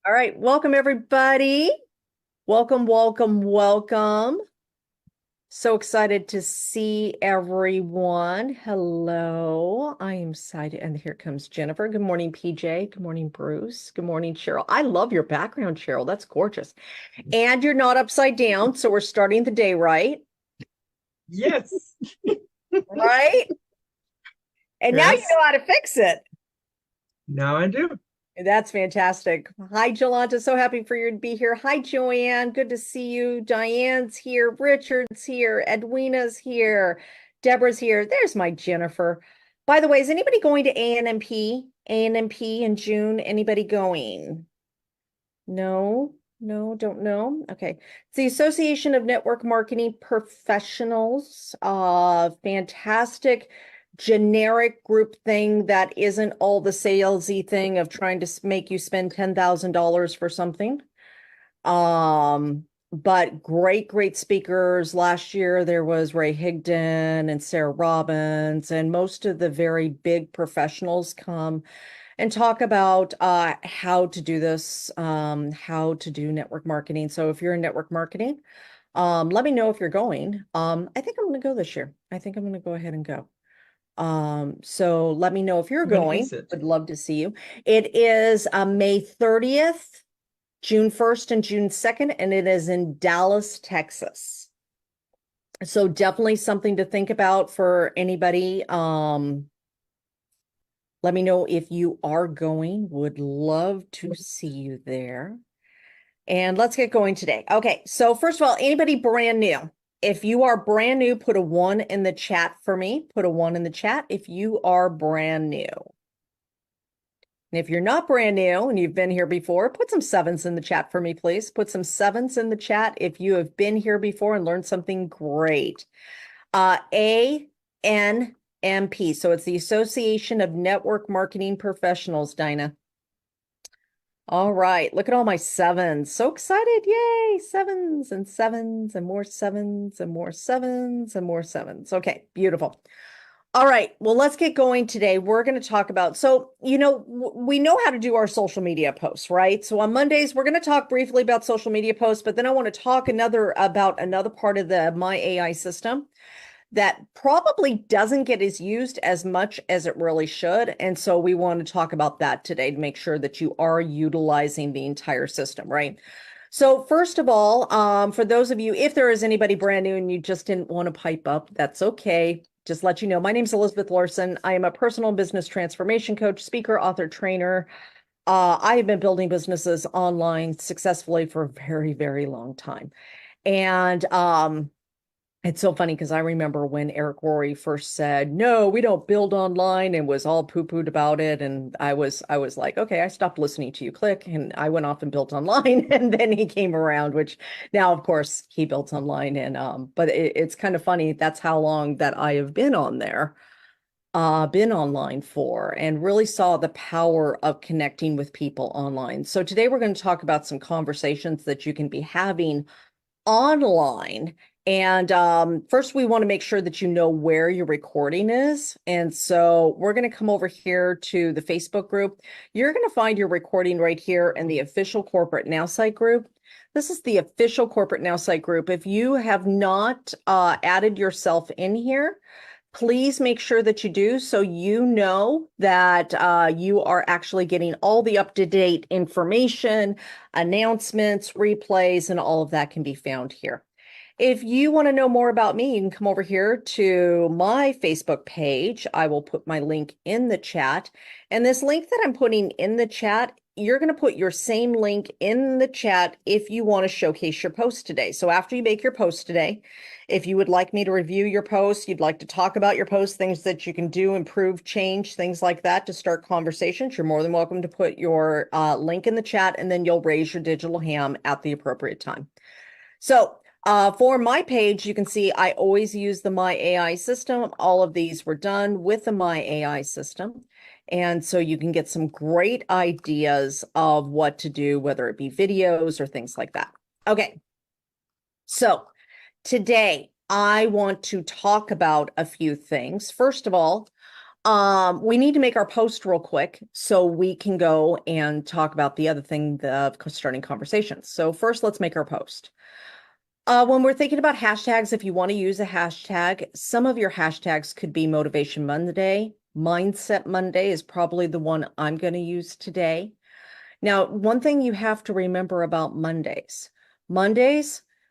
All right, welcome everybody. Welcome, welcome, welcome. So excited to see everyone. Hello, I am excited. And here comes Jennifer. Good morning, PJ. Good morning, Bruce. Good morning, Cheryl. I love your background, Cheryl. That's gorgeous. And you're not upside down, so we're starting the day right. Yes. Right? And now you Yes. know how to fix it. Now I do. That's fantastic. Hi, Jolanta. So happy for you to be here. Hi, Joanne. Good to see you. Diane's here. Richard's here. Edwina's here. Deborah's here. There's my Jennifer. By the way, is anybody going to ANMP? ANMP in June? Anybody going? No, no, don't know. Okay. It's the Association of Network Marketing Professionals. Fantastic generic group thing that isn't all the salesy thing of trying to make you spend $10,000 for something. But great speakers. Last year there was Ray Higdon and Sarah Robbins, and most of the very big professionals come and talk about how to do this, how to do network marketing. So if you're in network marketing, let me know if you're going. I think I'm going to go this year. I think I'm going to go ahead and go. So let me know if you're When going. is it? Would love to see you. It is May 30th, June 1st, and June 2nd, and it is in Dallas, Texas. So definitely something to think about for anybody. Let me know if you are going. Would love to see you there. And let's get going today. Okay, so first of all, anybody brand new? If you are brand new, put a 1 in the chat for me. Put a 1 in the chat if you are brand new. And if you're not brand new and you've been here before, put some 7s in the chat for me, please. Put some 7s in the chat if you have been here before and learned something great. ANMP, so it's the Association of Network Marketing Professionals, Dinah. All right, look at all my 7s. So excited. Yay, 7s and 7s and more 7s and more 7s and more 7s. Okay, beautiful. All right, well, let's get going today. We're going to talk about, we know how to do our social media posts, right? So on Mondays, we're going to talk briefly about social media posts, but then I want to talk about another part of the My AI system that probably doesn't get as used as much as it really should. And so we want to talk about that today to make sure that you are utilizing the entire system, right? So first of all, for those of you, if there is anybody brand new and you just didn't want to pipe up, that's okay. Just let you know, my name is Elizabeth Larson. I am a personal business transformation coach, speaker, author, trainer. I have been building businesses online successfully for a very long time. And it's so funny because I remember when Cory first said, no, we don't build online, and was all poo-pooed about it. And I was like, okay, I stopped listening to you, click. And I went off and built online. And then he came around, which now, of course, he built online. And but it's kind of funny. That's how long that I have been on there, been online for, and really saw the power of connecting with people online. So today we're going to talk about some conversations that you can be having online. And first, we want to make sure that you know where your recording is. And so we're going to come over here to the Facebook group. You're going to find your recording right here in the official corporate Nowsite group. This is the official corporate Nowsite group. If you have not added yourself in here, please make sure that you do so you know that you are actually getting all the up-to-date information, announcements, replays, and all of that can be found here. If you want to know more about me, you can come over here to my Facebook page. I will put my link in the chat. And this link that I'm putting in the chat, you're going to put your same link in the chat if you want to showcase your post today. So after you make your post today, if you would like me to review your post, you'd like to talk about your post, things that you can do, improve, change, things like that to start conversations, you're more than welcome to put your link in the chat, and then you'll raise your digital ham at the appropriate time. So for my page, you can see I always use the My AI system. All of these were done with the My AI system. And so you can get some great ideas of what to do, whether it be videos or things like that. Okay, so today I want to talk about a few things. First of all, we need to make our post real quick so we can go and talk about the other thing of starting conversations. So first, let's make our post. When we're thinking about hashtags, if you want to use a hashtag, some of your hashtags could be Motivation Monday. Mindset Monday is probably the one I'm going to use today. Now, one thing you have to remember about Mondays,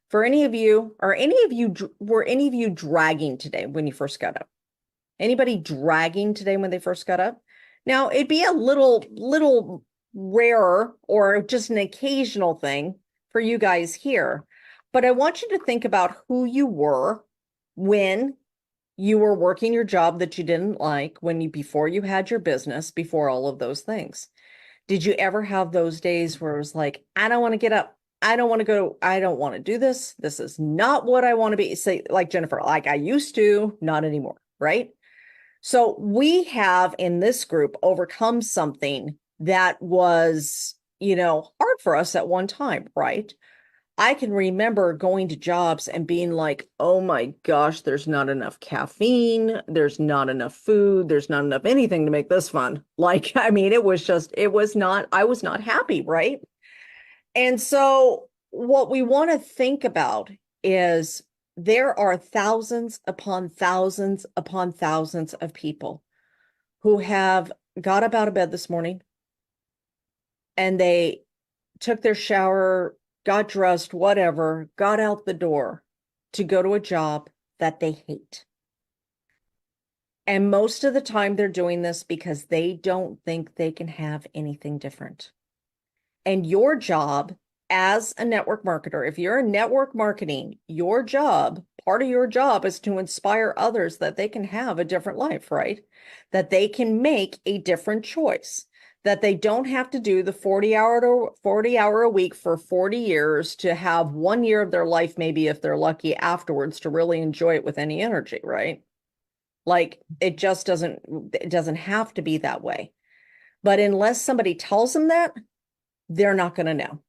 for any of you, were any of you dragging today when you first got up? Anybody dragging today when they first got up? Now, it'd be a little rarer or just an occasional thing for you guys here, but I want you to think about who you were when you were working your job that you didn't like, before you had your business, before all of those things. Did you ever have those days where it was like, I don't want to get up. I don't want to go. I don't want to do this. This is not what I want to be. Say, like Jennifer, like I used to, not anymore, right? So we have in this group overcome something that was, hard for us at one time, right? I can remember going to jobs and being like, oh my gosh, there's not enough caffeine. There's not enough food. There's not enough anything to make this fun. Like, I mean, I was not happy, right? And so what we want to think about is there are thousands upon thousands upon thousands of people who have got up out of bed this morning and they took their shower, got dressed, whatever, got out the door to go to a job that they hate. And most of the time they're doing this because they don't think they can have anything different. And your job as a network marketer, if you're in network marketing, part of your job is to inspire others that they can have a different life, right? That they can make a different choice, that they don't have to do the 40-hour a week for 40 years to have 1 year of their life, maybe if they're lucky afterwards, to really enjoy it with any energy, right? Like it doesn't have to be that way. But unless somebody tells them that, they're not going to know.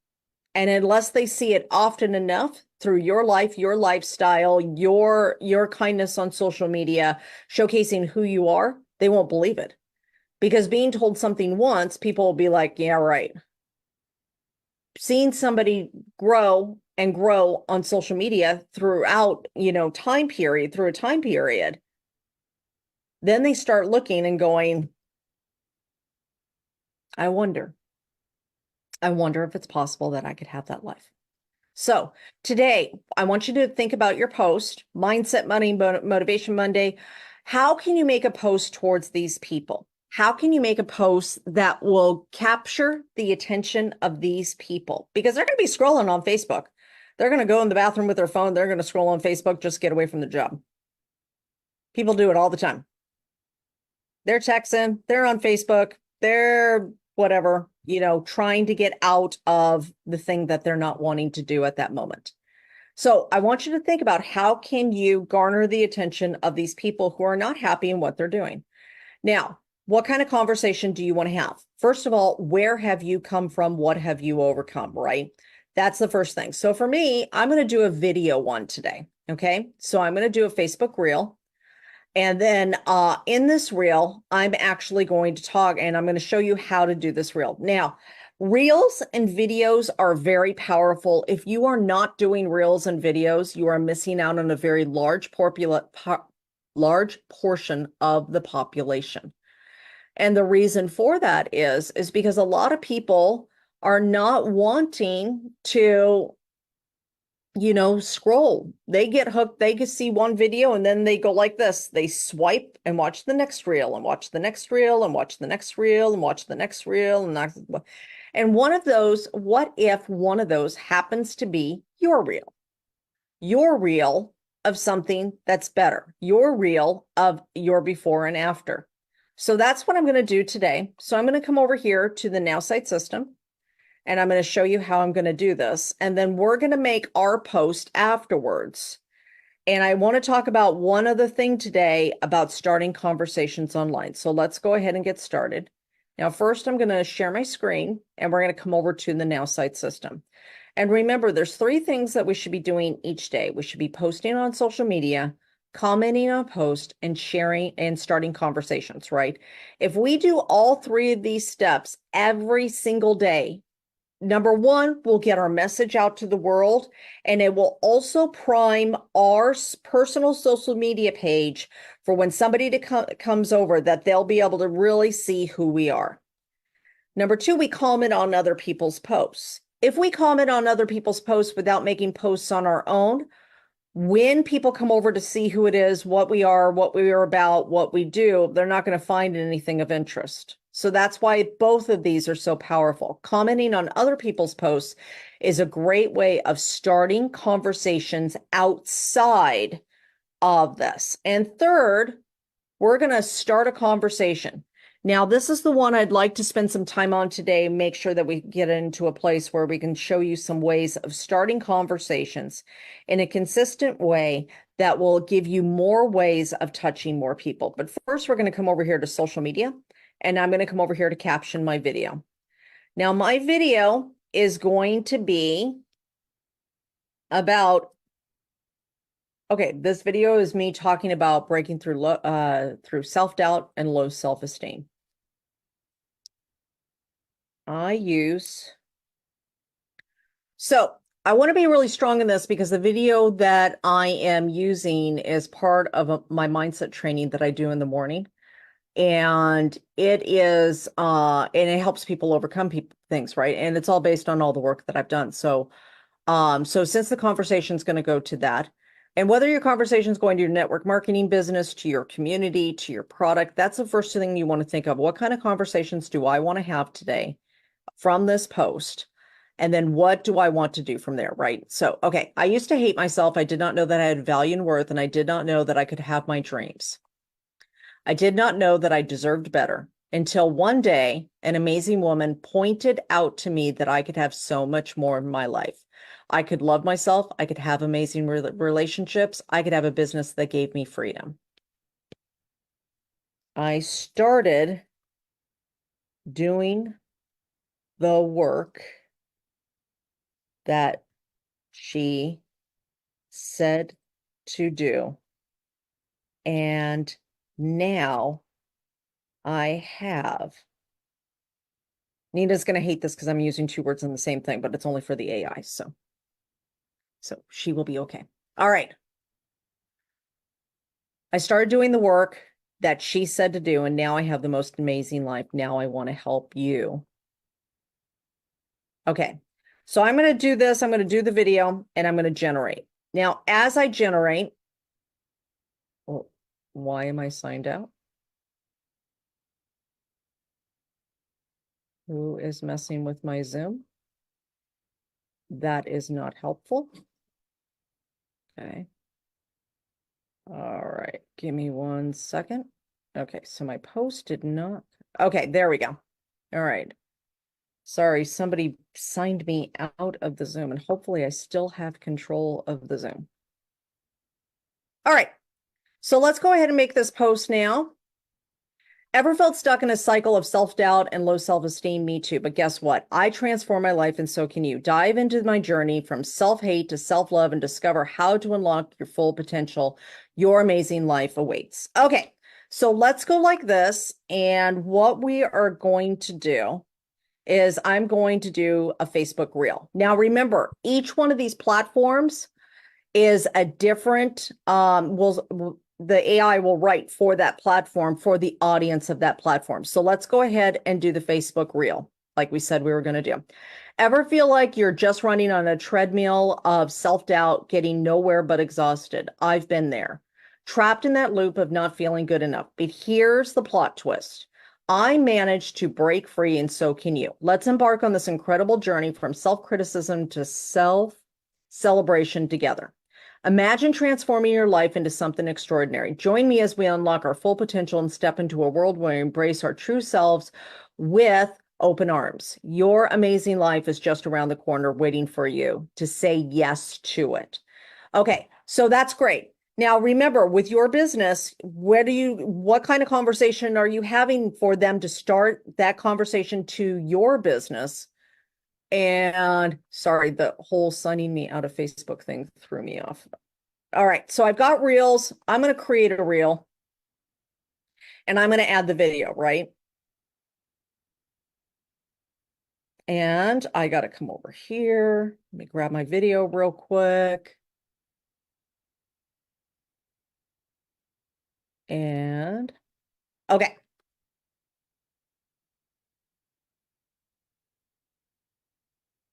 And unless they see it often enough through your life, your lifestyle, your kindness on social media, showcasing who you are, they won't believe it. Because being told something once, people will be like, yeah, right. Seeing somebody grow and grow on social media throughout, through a time period, then they start looking and going, I wonder if it's possible that I could have that life. So today, I want you to think about your post, Mindset Money, Motivation Monday. How can you make a post towards these people? How can you make a post that will capture the attention of these people? Because they're going to be scrolling on Facebook. They're going to go in the bathroom with their phone. They're going to scroll on Facebook just to get away from the job. People do it all the time. They're texting, they're on Facebook, they're whatever, trying to get out of the thing that they're not wanting to do at that moment. So I want you to think about how can you garner the attention of these people who are not happy in what they're doing. Now, what kind of conversation do you want to have? First of all, where have you come from? What have you overcome, right? That's the first thing. So for me, I'm going to do a video one today. Okay. So I'm going to do a Facebook reel. And then in this reel, I'm actually going to talk and I'm going to show you how to do this reel. Now, reels and videos are very powerful. If you are not doing reels and videos, you are missing out on a very large portion of the population. And the reason for that is because a lot of people are not wanting to scroll. They get hooked. They can see one video and then they go like this. They swipe and watch the next reel and watch the next reel and watch the next reel and watch the next reel. And what if one of those happens to be your reel of something that's better, your reel of your before and after. So that's what I'm going to do today. So I'm going to come over here to the Nowsite system. And I'm going to show you how I'm going to do this. And then we're going to make our post afterwards. And I want to talk about one other thing today about starting conversations online. So let's go ahead and get started. Now, first, I'm going to share my screen and we're going to come over to the Nowsite system. And remember, there's 3 things that we should be doing each day. We should be posting on social media, commenting on a post, and sharing and starting conversations, right? If we do all three of these steps every single day, number one, we'll get our message out to the world, and it will also prime our personal social media page for when somebody comes over, that they'll be able to really see who we are. Number two, we comment on other people's posts. If we comment on other people's posts without making posts on our own, when people come over to see who it is, what we are about, what we do, they're not going to find anything of interest. So that's why both of these are so powerful. Commenting on other people's posts is a great way of starting conversations outside of this. And third, we're going to start a conversation. Now, this is the one I'd like to spend some time on today, make sure that we get into a place where we can show you some ways of starting conversations in a consistent way that will give you more ways of touching more people. But first, we're going to come over here to social media, and I'm going to come over here to caption my video. Now, my video is going to be about, okay, this video is me talking about breaking through self-doubt and low self-esteem. So I want to be really strong in this because the video that I am using is part of my mindset training that I do in the morning. And it is, and it helps people overcome things, right? And it's all based on all the work that I've done. So since the conversation is going to go to that, and whether your conversation is going to your network marketing business, to your community, to your product, that's the first thing you want to think of. What kind of conversations do I want to have today from this post? And then what do I want to do from there, right? So, okay, I used to hate myself. I did not know that I had value and worth, and I did not know that I could have my dreams. I did not know that I deserved better until one day, an amazing woman pointed out to me that I could have so much more in my life. I could love myself. I could have amazing relationships. I could have a business that gave me freedom. I started doing the work that she said to do. And now I have, Nina's going to hate this because I'm using two words in the same thing, but it's only for the AI. So she will be okay. All right. I started doing the work that she said to do, and now I have the most amazing life. Now I want to help you. Okay. So I'm going to do this. I'm going to do the video, and I'm going to generate. Now, as I generate, well, why am I signed out? Who is messing with my Zoom? That is not helpful. Okay. All right. Give me 1 second. Okay. So my post did not. Okay. There we go. All right. Sorry, somebody signed me out of the Zoom, and hopefully I still have control of the Zoom. All right. So let's go ahead and make this post now. Ever felt stuck in a cycle of self-doubt and low self-esteem? Me too. But guess what? I transform my life, and so can you. Dive into my journey from self-hate to self-love and discover how to unlock your full potential. Your amazing life awaits. Okay, so let's go like this. And what we are going to do is I'm going to do a Facebook Reel. Now, remember, each one of these platforms is a different, the AI will write for that platform, for the audience of that platform. So let's go ahead and do the Facebook Reel, like we said we were going to do. Ever feel like you're just running on a treadmill of self-doubt, getting nowhere but exhausted? I've been there, trapped in that loop of not feeling good enough. But here's the plot twist. I managed to break free, and so can you. Let's embark on this incredible journey from self-criticism to self-celebration together. Imagine transforming your life into something extraordinary. Join me as we unlock our full potential and step into a world where we embrace our true selves with open arms. Your amazing life is just around the corner waiting for you to say yes to it. Okay, so that's great. Now, remember, with your business, what kind of conversation are you having for them to start that conversation to your business? And sorry, the whole signing me out of Facebook thing threw me off. All right, so I've got reels. I'm going to create a reel and I'm going to add the video, right? And I got to come over here. Let me grab my video real quick. And okay.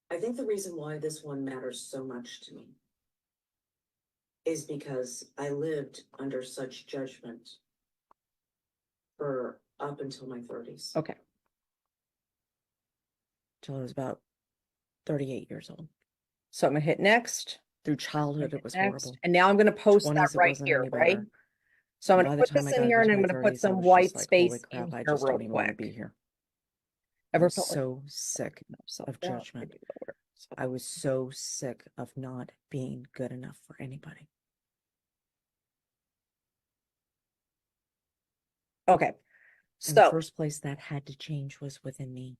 I think the reason why this one matters so much to me is because I lived under such judgment for up until my 30s. Okay. Till I was about 38 years old. So I'm gonna hit next. Through childhood, it was horrible. And now I'm gonna post that 20s, it right wasn't here, any right? better. So I'm By gonna the put time this I in got here and into I'm my gonna put 30s, I some was white just like, holy space in crap, I here just real don't even want to quick. be here. I Ever was felt like so sick of judgment. I was so sick of not being good enough for anybody. okay. In the So first place, that had to change was within me.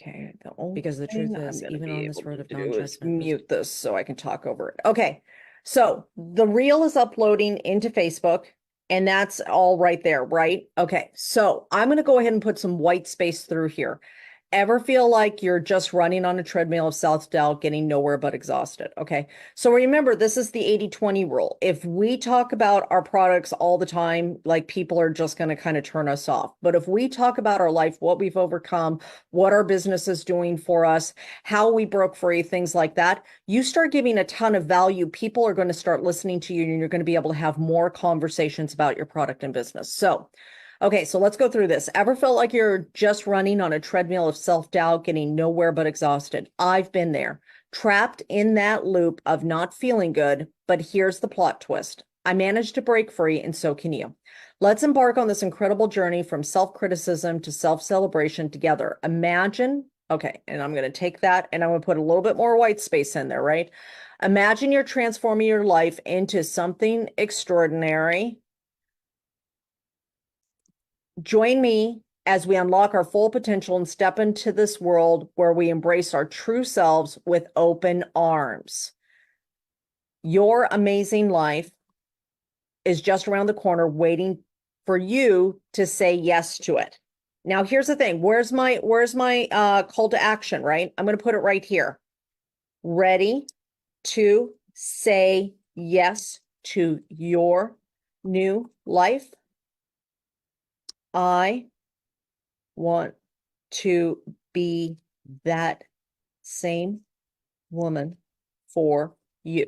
okay, the only Because the thing truth I'm is, gonna even be on this able road to of do is non-judgment, mute this so I can talk over it. Okay, so the reel is uploading into Facebook, and that's all right there, right? Okay, so I'm gonna go ahead and put some white space through here. Ever feel like you're just running on a treadmill of self-doubt, getting nowhere but exhausted? Okay. So remember, this is the 80-20 rule. If we talk about our products all the time, like people are just going to kind of turn us off. But if we talk about our life, what we've overcome, what our business is doing for us, how we broke free, things like that, you start giving a ton of value. People are going to start listening to you and you're going to be able to have more conversations about your product and business. So okay, so let's go through this. Ever felt like you're just running on a treadmill of self-doubt, getting nowhere but exhausted? I've been there, trapped in that loop of not feeling good, but here's the plot twist. I managed to break free, and so can you. Let's embark on this incredible journey from self-criticism to self-celebration together. Imagine, okay, and I'm going to take that and I'm going to put a little bit more white space in there, right? Imagine you're transforming your life into something extraordinary. Join me as we unlock our full potential and step into this world where we embrace our true selves with open arms. Your amazing life is just around the corner waiting for you to say yes to it. Now, here's the thing. Where's my call to action, right? I'm going to put it right here. Ready to say yes to your new life? I want to be that same woman for you.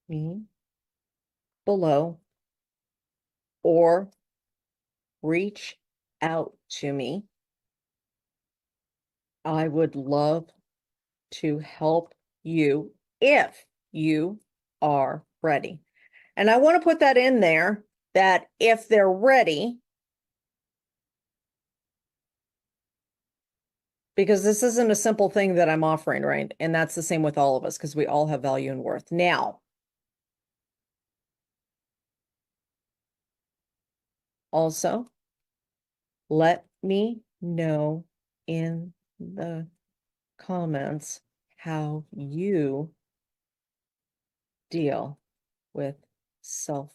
Me below or reach out to me. I would love to help you if you are ready. And I want to put that in there that if they're ready, because this isn't a simple thing that I'm offering, right? And that's the same with all of us because we all have value and worth. Now, also, let me know in the comments how you deal with self.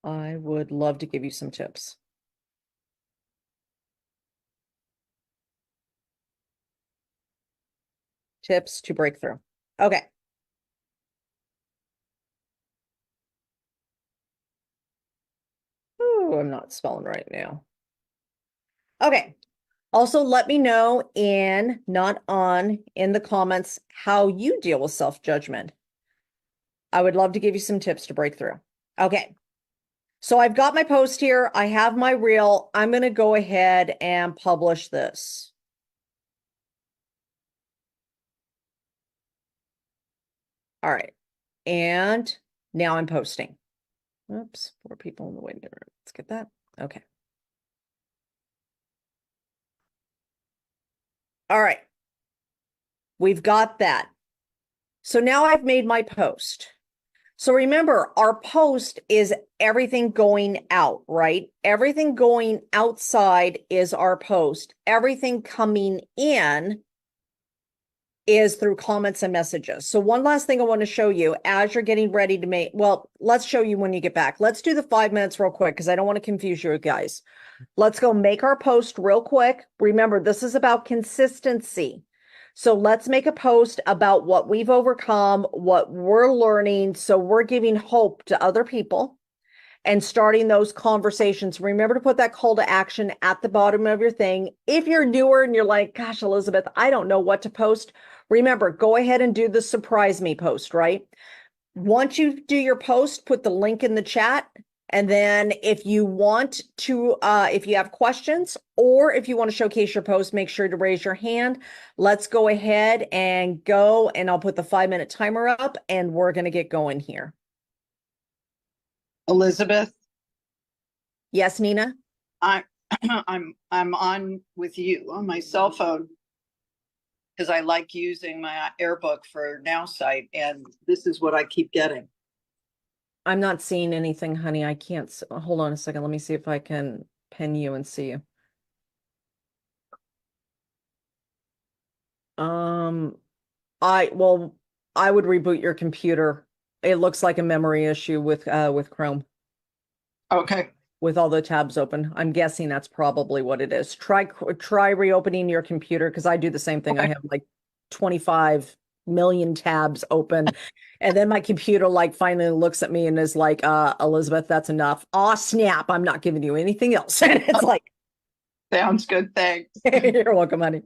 I would love to give you some tips. Tips to break through. Okay. Oh, I'm not spelling right now. Okay. Also, let me know in the comments how you deal with self-judgment. I would love to give you some tips to break through. Okay. So I've got my post here. I have my reel. I'm going to go ahead and publish this. All right. And now I'm posting. Oops, 4 people in the waiting room. Let's get that. Okay. All right. We've got that. So now I've made my post. So remember, our post is everything going out, right? Everything going outside is our post. Everything coming in is through comments and messages. So one last thing I want to show you as you're getting ready to make, well, let's show you when you get back. Let's do the 5 minutes real quick because I don't want to confuse you guys. Let's go make our post real quick. Remember, this is about consistency. So let's make a post about what we've overcome, what we're learning. So we're giving hope to other people and starting those conversations. Remember to put that call to action at the bottom of your thing. If you're newer and you're like, gosh, Elizabeth, I don't know what to post, remember, go ahead and do the surprise me post, right? Once you do your post, put the link in the chat. And then if you want to, if you have questions or if you want to showcase your post, make sure to raise your hand. Let's go ahead and go, and I'll put the 5-minute timer up and we're going to get going here. Elizabeth, Yes, Nina? I, I'm on with you on my cell phone because I like using my AirBook for Nowsite, and this is what I keep getting. I'm not seeing anything, honey. I can't. Hold on a second. Let me see if I can pin you and see you. Well, I would reboot your computer. It looks like a memory issue with Chrome, Okay, with all the tabs open. I'm guessing that's probably what it is. Try reopening your computer because I do the same thing. I have like 25 million tabs open. And then my computer like finally looks at me and is like, Elizabeth, that's enough. Aw, snap. I'm not giving you anything else. And it's like, sounds good. Thanks. you're welcome, honey.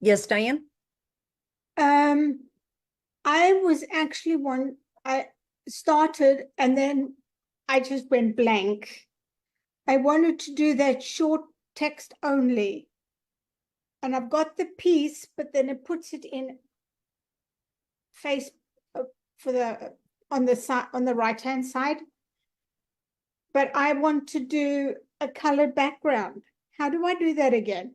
Yes, Diane? I was actually I started and then I just went blank. I wanted to do that short text only. And I've got the piece, but then it puts it in face for the on the side, on the right hand side. But I want to do a colored background. How do I do that again?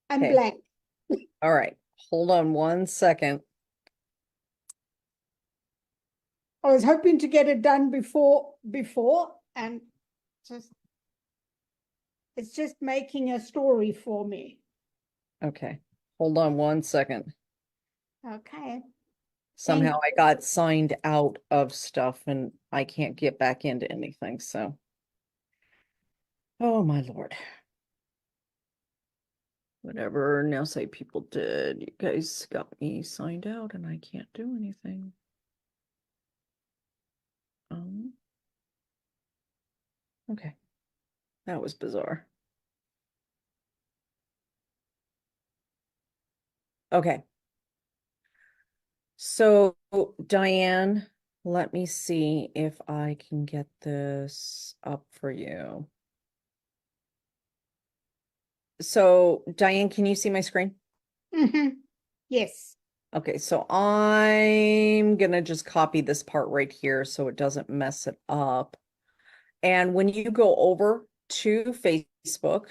I'm Okay. blank. All right. Hold on one second. I was hoping to get it done before and just it's just making a story for me. Okay. Hold on one second. Okay. Somehow I got signed out of stuff and I can't get back into anything. So, oh my Lord. Whatever Nowsite people did, you guys got me signed out and I can't do anything. Okay. That was bizarre. Okay. So, Diane, let me see if I can get this up for you. So, Diane, can you see my screen? Yes. Okay, so I'm gonna just copy this part right here so it doesn't mess it up. And when you go over to Facebook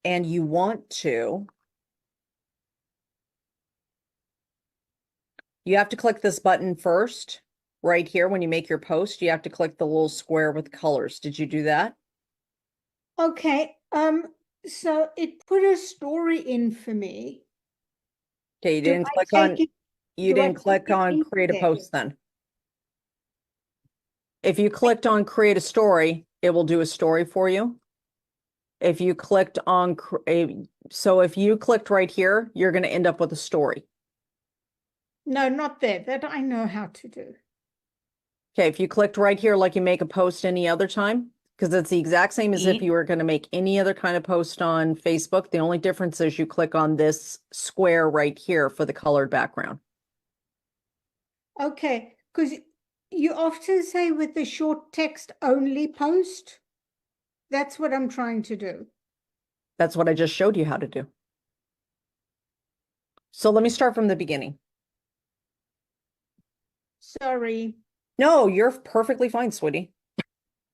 and you want to, you have to click this button first, right here. When you make your post, you have to click the little square with colors. Did you do that? Okay. So it put a story in for me. Okay, you Do didn't I click take on, it- you do I didn't take click it on into create a there? post then. If you clicked on create a story, it will do a story for you. If you clicked on, so if you clicked right here, you're going to end up with a story. No, not there. That I know how to do. Okay, if you clicked right here, like you make a post any other time, because it's the exact same as if you were going to make any other kind of post on Facebook. The only difference is you click on this square right here for the colored background. Okay, because you often say with the short text only post. That's what I'm trying to do. That's what I just showed you how to do. So let me start from the beginning. Sorry. No, you're perfectly fine, sweetie.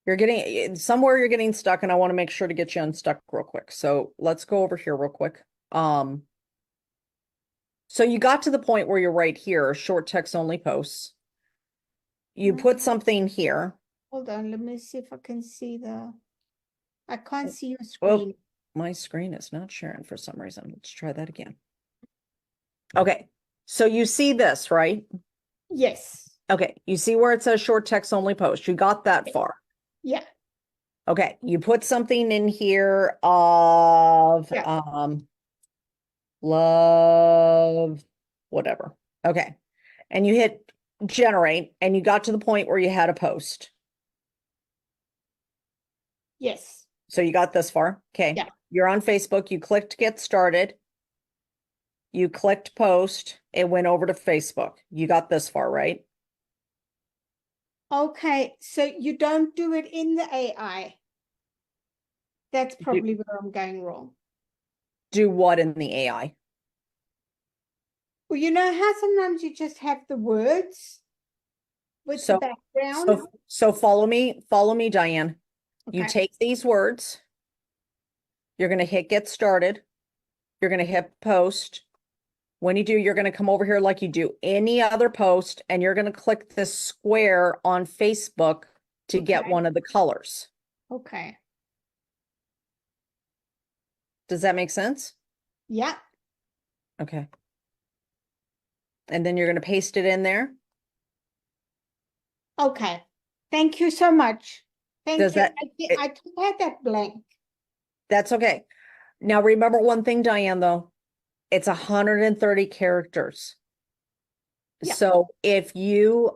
You're getting somewhere, you're getting stuck, and I want to make sure to get you unstuck real quick. So let's go over here real quick. So you got to the point where you're right here, short text only posts. You put something here. Hold on, let me see if I can see I can't see your Well, screen. my screen is not sharing for some reason. Let's try that again. Okay, so you see this, right? Yes. Okay, you see where it says short text only post. You got that far. Yeah. Okay, you put something in here of Yeah. love, whatever. Okay, and you hit generate, and you got to the point where you had a post. Yes. So you got this far. Okay, Yeah. you're on Facebook. You clicked get started. You clicked post. It went over to Facebook. You got this far, right? Okay, so you don't do it in the AI. That's probably where I'm going wrong. Do what in the AI? Well, you know how sometimes you just have the words with So- the background? So follow me, Diane. You Okay. take these words. You're going to hit get started. You're going to hit post. When you do, you're going to come over here like you do any other post, and you're going to click this square on Facebook to get Okay. one of the colors. Okay. Does that make sense? Yeah. Okay. And then you're going to paste it in there. Okay. Thank you so much. Thank Does you. that- I just had that blank. That's okay. Now remember one thing, Diane, though. It's 130 characters. Yeah. So if you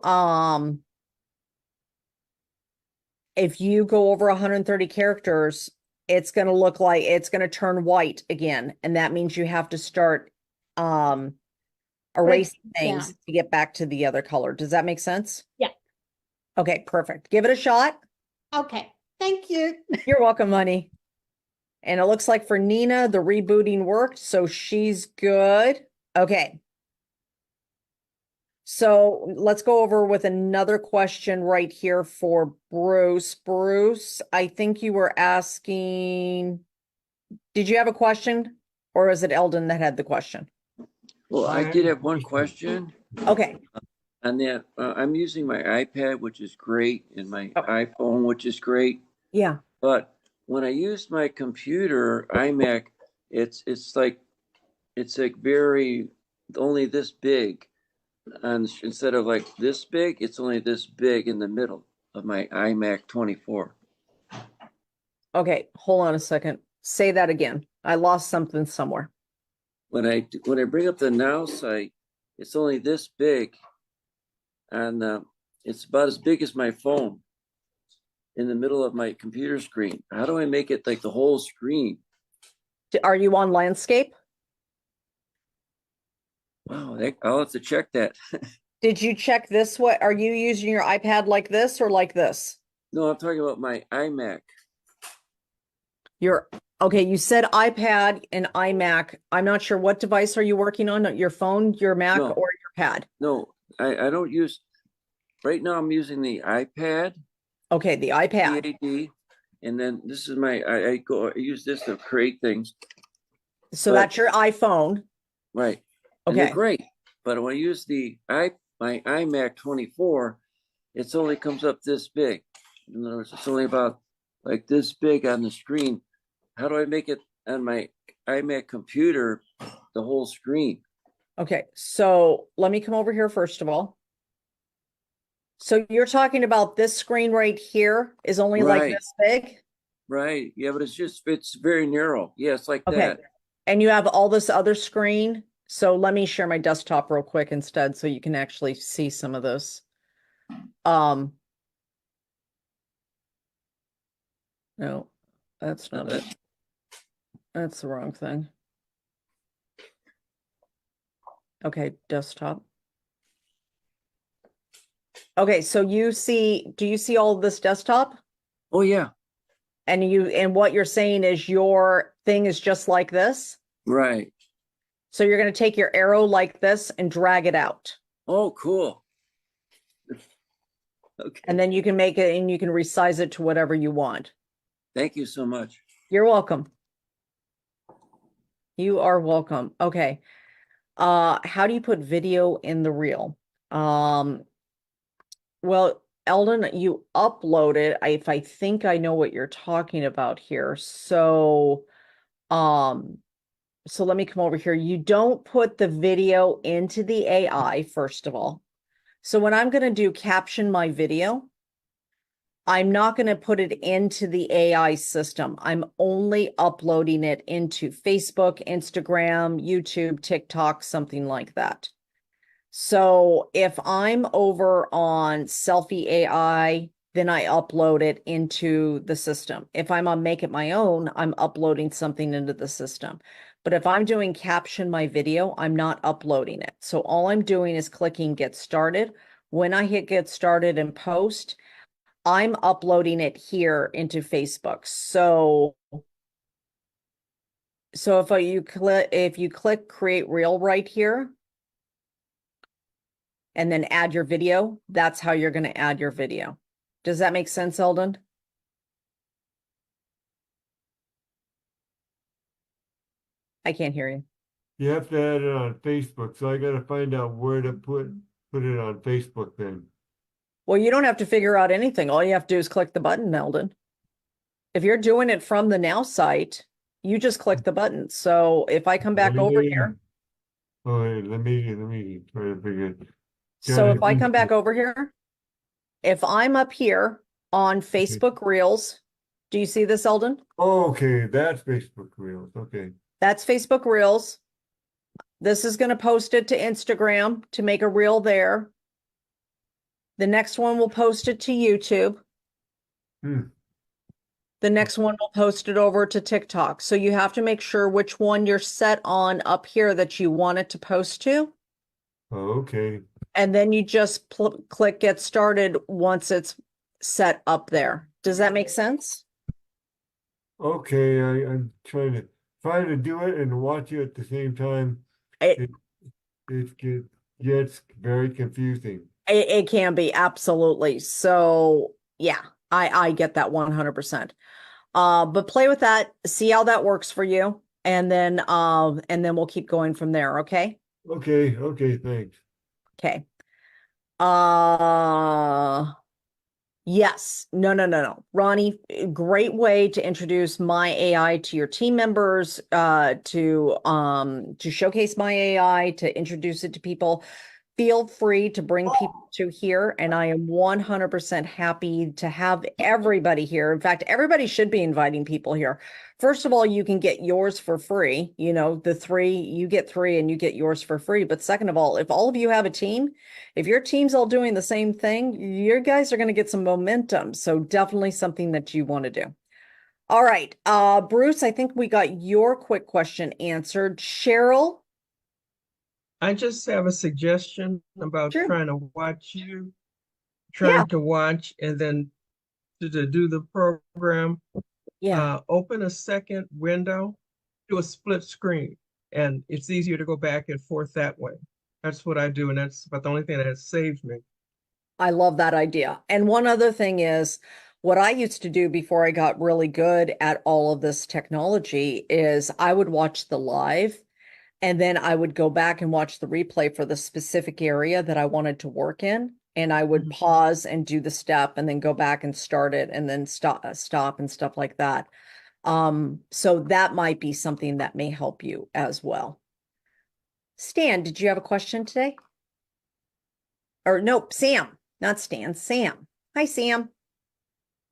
go over 130 characters, it's going to look like it's going to turn white again. And that means you have to start erasing things down. to get back to the other color. Does that make sense? Yeah. Okay, perfect. Give it a shot. Okay. Thank you. You're welcome, honey. And it looks like for Nina, the rebooting worked, so she's good. Okay. So let's go over with another question right here for Bruce. Bruce, I think you were asking, did you have a question? Or is it Eldon that had the question? Well, I did have one question. Okay. And that I'm using my iPad, which is great, and my Oh. iPhone, which is great. Yeah. But when I use my computer, iMac, it's like very only this big, and instead of like this big, it's only this big in the middle of my iMac 24. Okay. Hold on a second. Say that again. I lost something somewhere. When I bring up the Now site, it's only this big, and it's about as big as my phone in the middle of my computer screen. How do I make it like the whole screen? Are you on landscape? Wow, I'll have to check that. Did you check this way? Are you using your iPad like this or like this? No, I'm talking about my iMac. Okay, you said iPad and iMac. I'm not sure what device are you working on? Your phone, your Mac, No. or your pad? No, I don't use, right now I'm using the iPad, Okay, the iPad. PAD, and then this is I use this to create things, So but- that's your iPhone. right? And they're Okay. great, but when I use my iMac 24, it only comes up this big. In other words, it's only about like this big on the screen. How do I make it on my iMac computer the whole screen? Okay, so let me come over here first of all. So you're talking about this screen right here is only like Right. this big? Right. Yeah, but it's very narrow. Yeah, it's like Okay. that. And you have all this other screen. So let me share my desktop real quick instead so you can actually see some of this. No, that's not it. That's the wrong thing. Okay, desktop. Okay, so do you see all of this desktop? Oh yeah. And what you're saying is your thing is just like this? Right. So you're going to take your arrow like this and drag it out. Oh, cool. Okay. And then you can make it and you can resize it to whatever you want. Thank you so much. You're welcome. You are welcome. Okay. How do you put video in the reel? Well, Eldon, you uploaded, if I think I know what you're talking about here. Um, so let me come over here. You don't put the video into the AI, first of all. So when I'm going to do caption my video, I'm not going to put it into the AI system. I'm only uploading it into Facebook, Instagram, YouTube, TikTok, something like that. So if I'm over on Selfie AI, then I upload it into the system. If I'm on Make It My Own, I'm uploading something into the system. But if I'm doing caption my video, I'm not uploading it. So all I'm doing is clicking Get Started. When I hit Get Started and Post, I'm uploading it here into Facebook. So if you click Create Reel right here, and then add your video, that's how you're going to add your video. Does that make sense, Eldon? I can't hear you. You have to add it on Facebook, so I gotta find out where to put it on Facebook then. Well, you don't have to figure out anything. All you have to do is click the button, Eldon. If you're doing it from the Now site, you just click the button. So if I come back over here. Oh, wait, let me try to figure it. So if I come back over here, if I'm up here on Facebook Reels, do you see this, Eldon? Oh, okay, that's Facebook Reels. Okay. That's Facebook Reels. This is going to post it to Instagram to make a reel there. The next one will post it to YouTube. The next one will post it over to TikTok. So you have to make sure which one you're set on up here that you want it to post to. Okay. And then you just click Get Started once it's set up there. Does that make sense? Okay, I'm trying to do it and watch it at the same time. It gets very confusing. It can be, absolutely. So yeah, I get that 100%. But play with that, see how that works for you, and then we'll keep going from there, okay? Okay, thanks. Okay. Yes. No. Ronnie, great way to introduce my AI to your team members, to showcase my AI, to introduce it to people. Feel free to bring people to here, and I am 100% happy to have everybody here. In fact, everybody should be inviting people here. First of all, you can get yours for free. You know, you get three and you get yours for free. But second of all, if all of you have a team, if your team's all doing the same thing, your guys are going to get some momentum. So definitely something that you want to do. All right. Bruce, I think we got your quick question answered. Cheryl? I just have a suggestion about Sure. trying to watch you, trying to watch and then to do the program. Yeah. Open a second window, do a split screen, and it's easier to go back and forth that way. That's what I do, and that's about the only thing that has saved me. I love that idea. And one other thing is what I used to do before I got really good at all of this technology is I would watch the live and then I would go back and watch the replay for the specific area that I wanted to work in. And I would pause and do the step and then go back and start it and then stop and stuff like that. So that might be something that may help you as well. Stan, did you have a question today? Or nope, Sam, not Stan, Sam. Hi, Sam.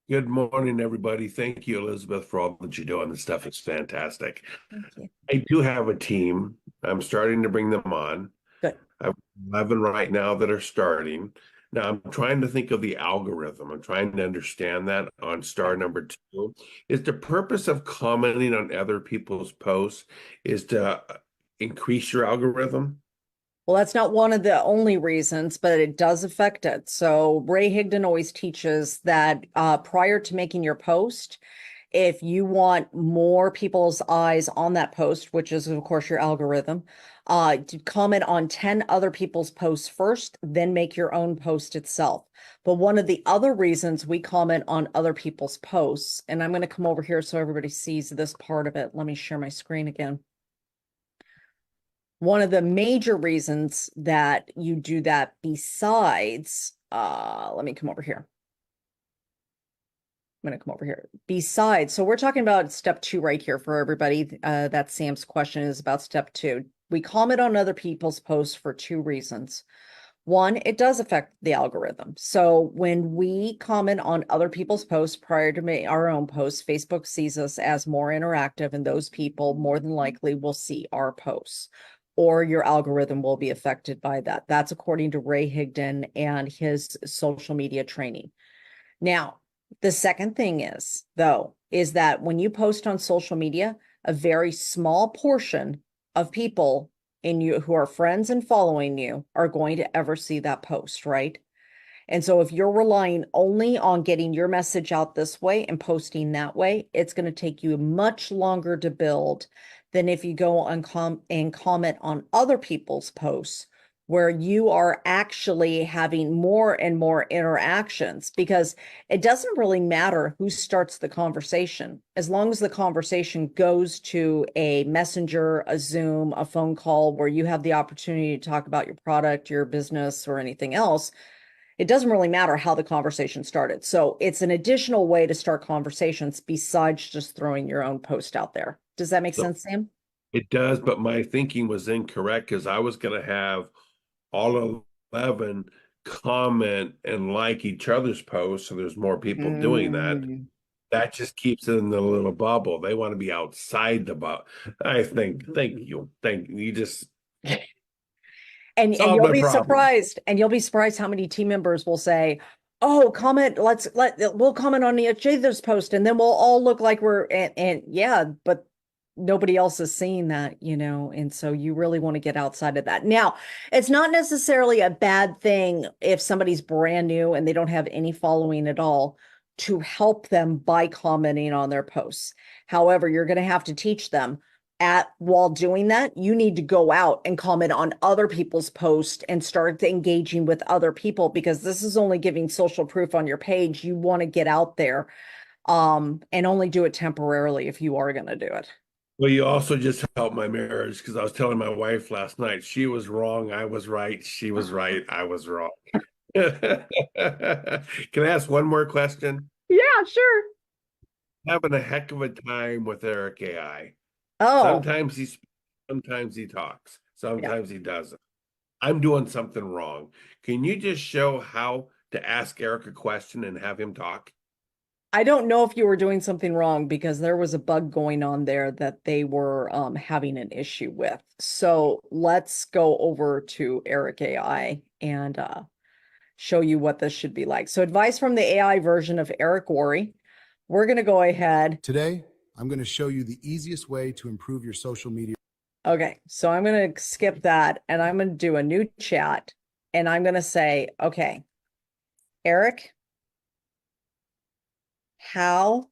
Good morning, everybody. Thank you, Elizabeth, for all that you do on this stuff. It's fantastic. Thank you. I do have a team. I'm starting to bring them on. Good. I have 11 right now that are starting. Now I'm trying to think of the algorithm. I'm trying to understand that on star number 2. Is the purpose of commenting on other people's posts is to increase your algorithm? Well, that's not one of the only reasons, but it does affect it. So Ray Higdon always teaches that prior to making your post, if you want more people's eyes on that post, which is of course your algorithm, to comment on 10 other people's posts first, then make your own post itself. But one of the other reasons we comment on other people's posts, and I'm going to come over here so everybody sees this part of it. Let me share my screen again. One of the major reasons that you do that besides, let me come over here. I'm going to come over here. Besides, so we're talking about step 2 right here for everybody. That Sam's question is about step 2. We comment on other people's posts for 2 reasons. One, it does affect the algorithm. So when we comment on other people's posts prior to our own posts, Facebook sees us as more interactive, and those people more than likely will see our posts, or your algorithm will be affected by that. That's according to Ray Higdon and his social media training. Now, the second thing is, though, is that when you post on social media, a very small portion of people in you who are friends and following you are going to ever see that post, right? And so if you're relying only on getting your message out this way and posting that way, it's going to take you much longer to build than if you go and comment on other people's posts, where you are actually having more and more interactions, because it doesn't really matter who starts the conversation. As long as the conversation goes to a messenger, a Zoom, a phone call, where you have the opportunity to talk about your product, your business, or anything else, it doesn't really matter how the conversation started. So it's an additional way to start conversations besides just throwing your own post out there. Does that make sense, Sam? It does, but my thinking was incorrect because I was going to have all 11 comment and like each other's posts, so there's more people doing that. That just keeps it in the little bubble. They want to be outside the bubble. I think, thank you just And solved you'll my be problem. surprised, how many team members will say, "Oh, comment, we'll comment on each other's post, and then we'll all look like we're," and yeah, but nobody else is seeing that, and so you really want to get outside of that. Now, it's not necessarily a bad thing if somebody's brand new and they don't have any following at all, to help them by commenting on their posts. However, you're going to have to teach them while doing that, you need to go out and comment on other people's posts and start engaging with other people, because this is only giving social proof on your page. You want to get out there, and only do it temporarily if you are going to do it. Well, you also just helped my marriage, because I was telling my wife last night, she was wrong, I was right. She was right, I was wrong. Can I ask one more question? Yeah, sure. Having a heck of a time with Eric AI. Oh, Sometimes he speaks, sometimes he talks, sometimes he doesn't. I'm doing something wrong. Can you just show how to ask Eric a question and have him talk? I don't know if you were doing something wrong, because there was a bug going on there that they were having an issue with. So let's go over to Eric AI and show you what this should be like. So advice from the AI version of Eric Worre. We're going to go ahead. Today, I'm going to show you the easiest way to improve your social media. Okay, so I'm going to skip that, and I'm going to do a new chat, and I'm going to say, okay, Eric, how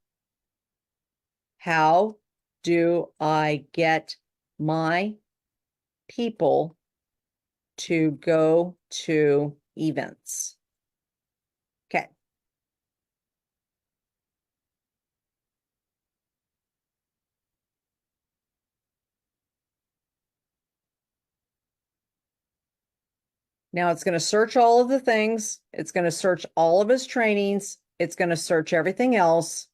do I get my people to go to events? Okay. Now it's going to search all of the things. It's going to search all of his trainings. It's going to search everything else.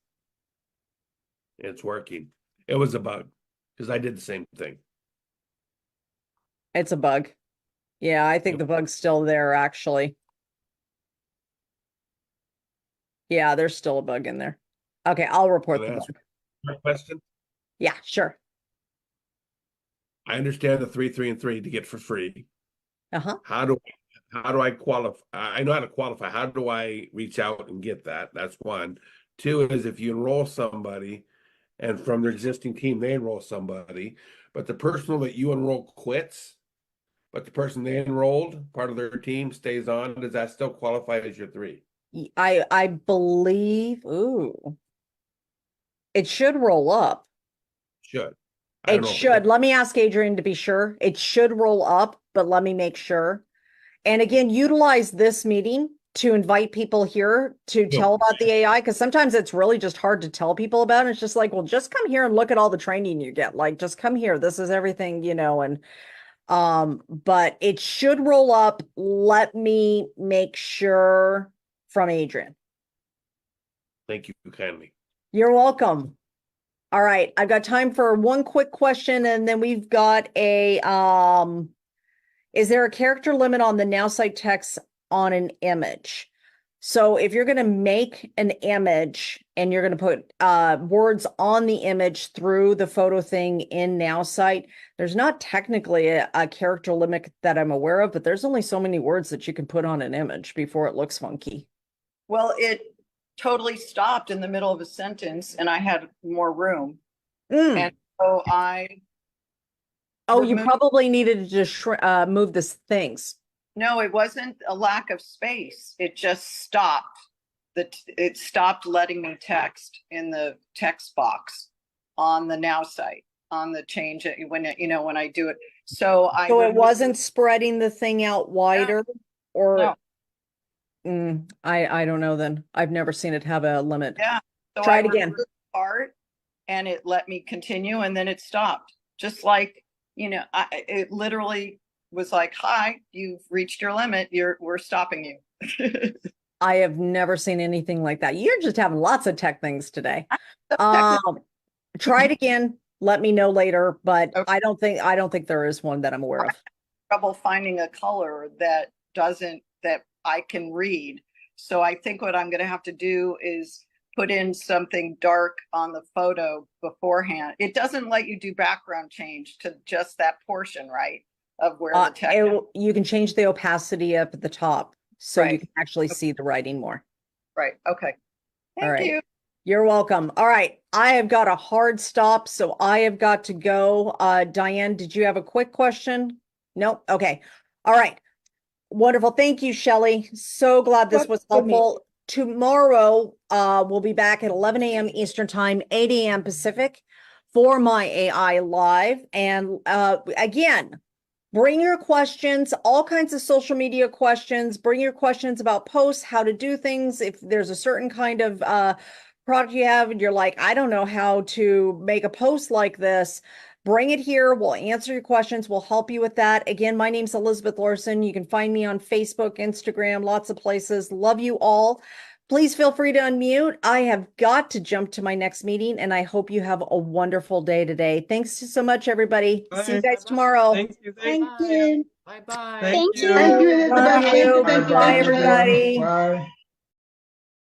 It's working. It was a bug, because I did the same thing. It's a bug. Yeah, I think the bug's still there, actually. Yeah, there's still a bug in there. Okay, I'll report Can the I ask bug. a question? Yeah, sure. I understand the 3, 3, and 3 to get for free. Uh-huh. How do I qualify? I know how to qualify. How do I reach out and get that? That's one. Two is, if you enroll somebody and from their existing team, they enroll somebody, but the person that you enroll quits, but the person they enrolled, part of their team, stays on, does that still qualify as your 3? I believe, ooh, it should roll up. Should. I don't It know if should. does. Let me ask Adrian to be sure. It should roll up, but let me make sure. And again, utilize this meeting to invite people here to tell about the AI, because sometimes it's really just hard to tell people about it. It's just like, well, just come here and look at all the training you get. Like, just come here. This is everything, and But it should roll up. Let me make sure from Adrian. Thank you kindly. You're welcome. All right, I've got time for one quick question, and then we've got a is there a character limit on the Nowsite text on an image? So if you're going to make an image and you're going to put words on the image through the photo thing in Nowsite, there's not technically a character limit that I'm aware of, but there's only so many words that you can put on an image before it looks funky. Well, it totally stopped in the middle of a sentence and I had more room. And so Oh, you removed- probably needed to just move the things. No, it wasn't a lack of space. It just stopped. It stopped letting me text in the text box on the Now site, on the change it when I do it. So So it wasn't spreading the thing out wider, or no. I don't know then. I've never seen it have a limit. Yeah. So Try it again. Part, and it let me continue, and then it stopped. Just like, it literally was like, "Hi, you've reached your limit. We're stopping you." I have never seen anything like that. You're just having lots of tech things today. Try it again. Let me know later, but Okay. I don't think there is one that I'm aware of. Trouble finding a color that I can read. So I think what I'm going to have to do is put in something dark on the photo beforehand. It doesn't let you do background change to just that portion, right? Of where the text. You can change the opacity up at the top so you Right. can actually see the writing more. Right. Okay. All right. Thank you. You're welcome. All right. I have got a hard stop, so I have got to go. Diane, did you have a quick question? Nope. Okay. All right. Wonderful. Thank you, Shelley. So glad this was helpful. Tomorrow, we'll be back at 11 a.m. Eastern Time, 8 a.m. Pacific for my AI Live. And again, bring your questions, all kinds of social media questions. Bring your questions about posts, how to do things. If there's a certain kind of product you have and you're like, I don't know how to make a post like this, bring it here. We'll answer your questions. We'll help you with that. Again, my name's Elizabeth Larson. You can find me on Facebook, Instagram, lots of places. Love you all. Please feel free to unmute. I have got to jump to my next meeting, and I hope you have a wonderful day today. Thanks so much, everybody. See you guys tomorrow. Thank you. Thank you. Bye bye. Thank you. Thank you, Elizabeth. Love you. Thank you, Bye, Adrian. everybody. Bye.